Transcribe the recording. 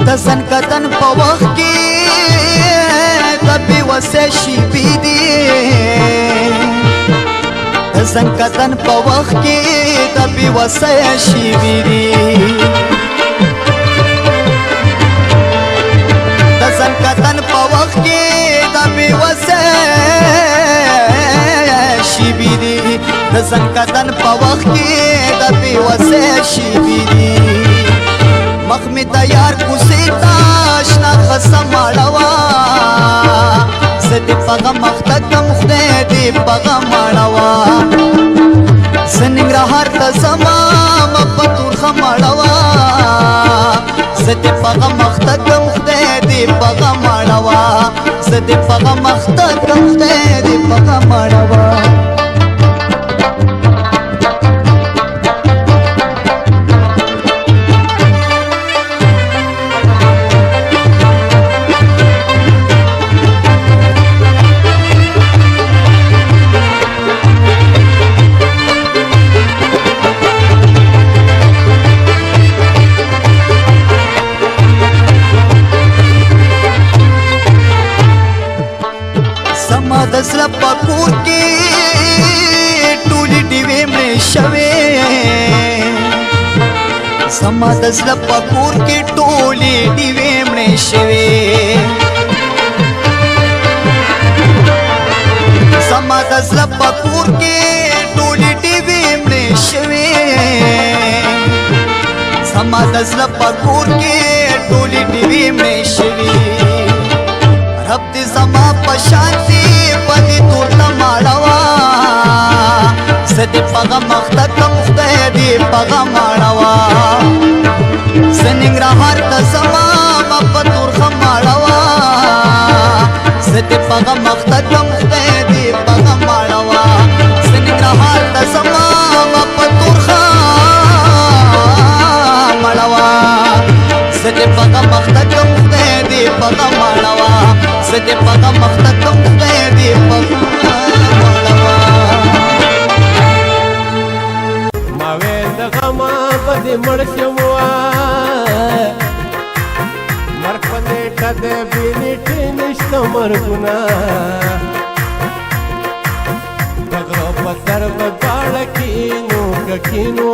دزن کتن په وخت کې د بېوسۍ شېبې دي دزن کتن په وخت کې د بېوسۍ شېبې دي دزن کتن په وخت کې د بېوسۍ شېبې دي دزن کتن په وخت کې د بېوسۍ شېبې دي مخ می تیار کوسې تا اشنا خسه ماړوا زه دې په غم اخته کم خدای دې په غم ماړوا زه ننګرهار ته ځمه مه په تورخه ماړوا زه دې په غم اخته کم خدای دې په غم ماړوا زه دې په غم اخته کم خدای دې په غم ماړوا زما د زړه په کور کې ټولې ډیوې مړې شوې زما د زړه په کور کې ټولې ډیوې مړې شوې زما د زړه په کور کې ټولې ډیوې مړې شوې زما د زړه په کور کې ټولې ډیوې مړې شوې رب دې زما په شانتي پدې تورته ماړوا زه دې په غم اخته کم خدای دې په غم ماړوا زه ننګرهار ته ځمه مه په تورخه ماړوا زه دې په غم اخته کم خدای دې په غم ماړوا زه ننګرهار ته ځمه مه په تورخه ماړوا زه دې په غم اخته کم خدای دې په غم ماړوا زه دې په غم اخته کم خدای دې په غم ماړوا ما ویل د غمه به دې مړ شم مرګ په نیټه د بې نیټې نشته مرګونه د غره په سر به غاړه کښېنو که کښېنو